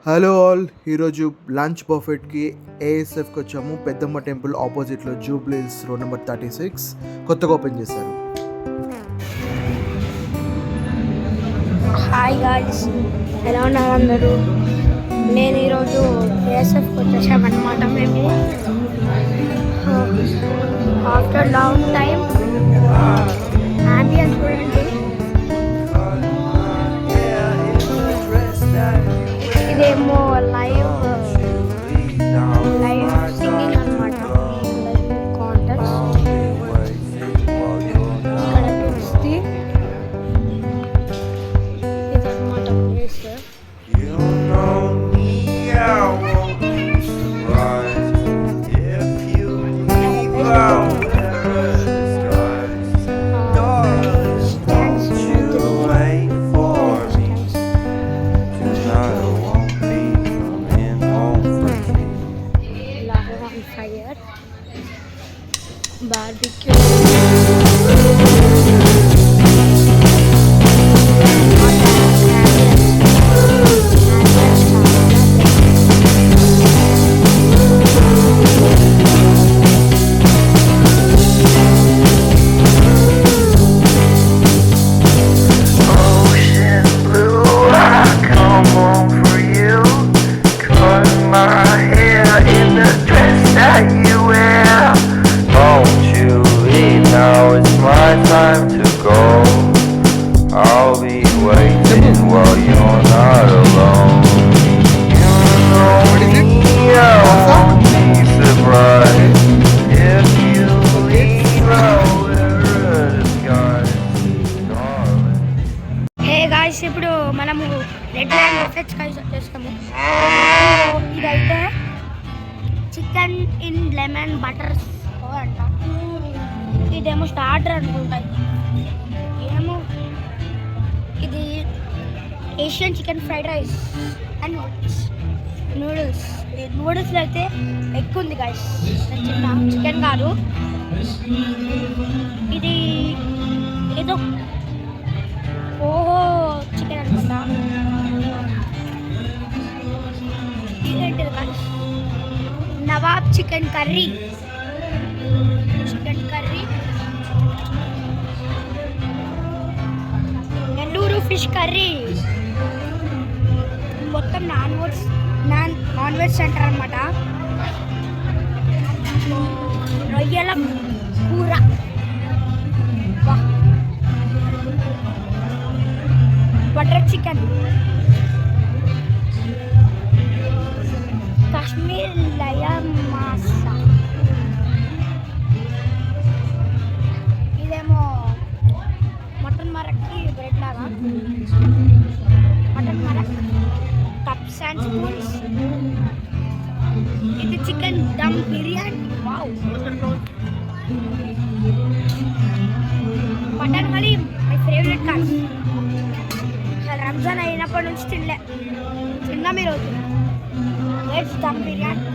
Hello all, ఈరోజు lunch బఫెట్కి ఏఎస్ఎఫ్కి వచ్చాము. పెద్దమ్మ టెంపుల్ ఆపోజిట్లో జూబ్లీస్ రోడ్ నెంబర్ 36 కొత్తగా ఓపెన్ చేశారు. హాయ్ గాయ్స్, ఎలా ఉన్నారు అందరూ? నేను ఈరోజు ఏఎస్ఎఫ్కి వచ్చేసామన్నమాట. మేము ఆఫ్టర్ లాంగ్ టైం అంబియన్స్ చూడండి. ఇదేమో లైవ్ సింగింగ్ అనమాట. కాంటెస్ట్ ఇక్కడ చూస్తే ఇదన్నమాట place. Fire barbecue. Time to go. I'll be waiting while you're not alone. You know me, I won't be surprised if you leave out the skies, darling. Hey guys, ఇప్పుడు మనము red line Buffett's కలిసి వచ్చేస్తాము. ఇదైతే chicken in lemon butter అంట. ఇదేమో starter అనుకుంటాయి. ఏమో ఇది Asian chicken fried rice and noodles. నూడిల్స్లో అయితే ఎక్కువ ఉంది గాయ్స్, చిన్న చికెన్ కాదు. ఇది ఏదో ఓహో చికెన్ అనుకుంటా. ఇదేంటిది guys? Nawab chicken curry. Chicken curry, Nellore fish curry. మొత్తం నాన్ వెజ్ సెంటర్ అనమాట. రొయ్యల కూర, బటర్ చికెన్, కాశ్మీర్ లయన్ మాసా. ఇదేమో మటన్ మరక్కి బ్రెడ్ లాగా. మటన్ మరక్, కప్స్ అండ్ స్పూన్స్. ఇది chicken dum biryani. Wow. Mutton haleem my favourite కాదు. రంజాన్ అయినప్పటి నుంచి తిన్నాం ఈరోజు. వెజ్ దమ్ బిర్యానీ.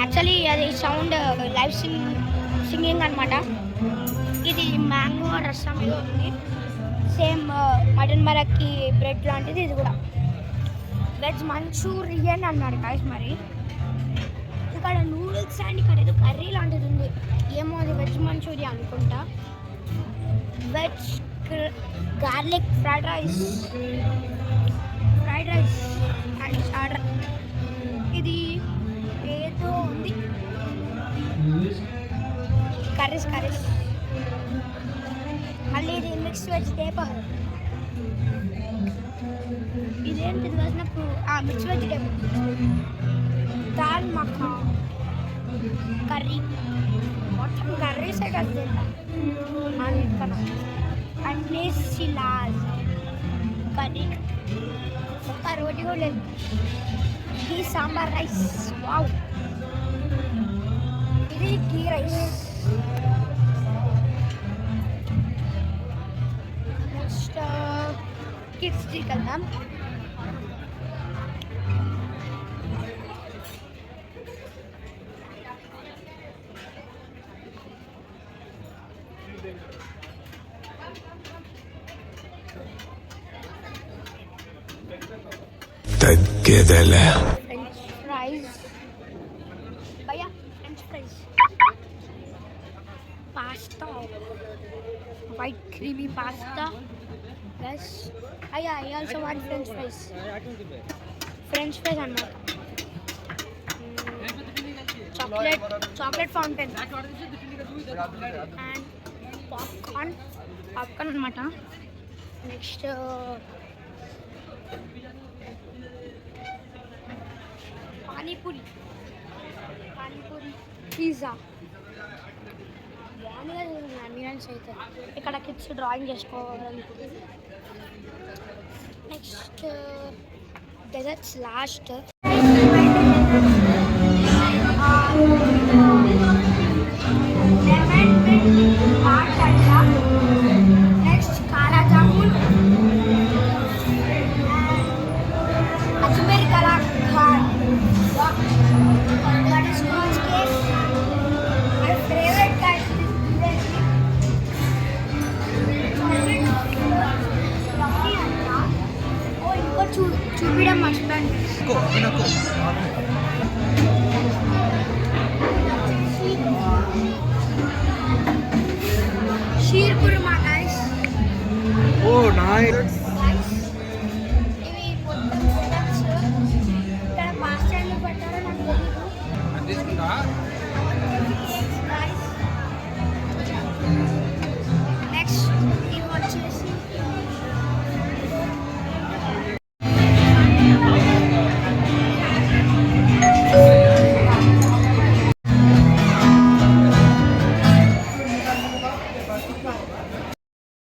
యాక్చువల్లీ అది సౌండ్ లైవ్ సింగింగ్ అనమాట. ఇది మ్యాంగో రసం ఏదో ఉంది. సేమ్ మటన్ మరక్కి బ్రెడ్ లాంటిది ఇది కూడా. వెజ్ మంచూరియన్ అన్నారు గాయ్స్. మరి ఇక్కడ నూడిల్స్ అండ్ ఇక్కడ ఏదో కర్రీ లాంటిది ఉంది. ఏమో అది వెజ్ మంచూరియా అనుకుంటా. Veg garlic fried rice and order. ఇది ఏదో ఉంది. కర్రీస్ మళ్ళీ ఇది మిక్స్ వెజిటేబుల్. ఇదేంటిది నాకు mix vegetable. Dal Magha curry. మొత్తం కర్రీస్ అయితే అన్నీ సిలాజ్ కర్రీ. ఒక్క రోటీ కూడా లేదు. ఈ సాంబార్ రైస్. వావ్. ఇది గీ రైస్. నెక్స్ట్ కిడ్స్కి వెళ్దాం. తగ్గేదేలే. ఫ్రెంచ్ ఫ్రైస్ భయ్యా, French fries, pasta, white creamy pasta plus అయ్యా I also want French fries అన్నమాట. చాక్లెట్ ఫౌంటైన్ అండ్ పాప్కార్న్ అనమాట. నెక్స్ట్ పానీపూరి, పిజ్జా బాగుంది కదా అమీరన్స్ అయితే. ఇక్కడ కిడ్స్ డ్రాయింగ్ చేసుకోవడానికి. Next desserts last. Next kala jamun, Ajmer kalakand, butterscotch cake. My favourite type ఇంకో చూపించడం మర్చిపోయాను. Sheer khurma guys. Oh nice.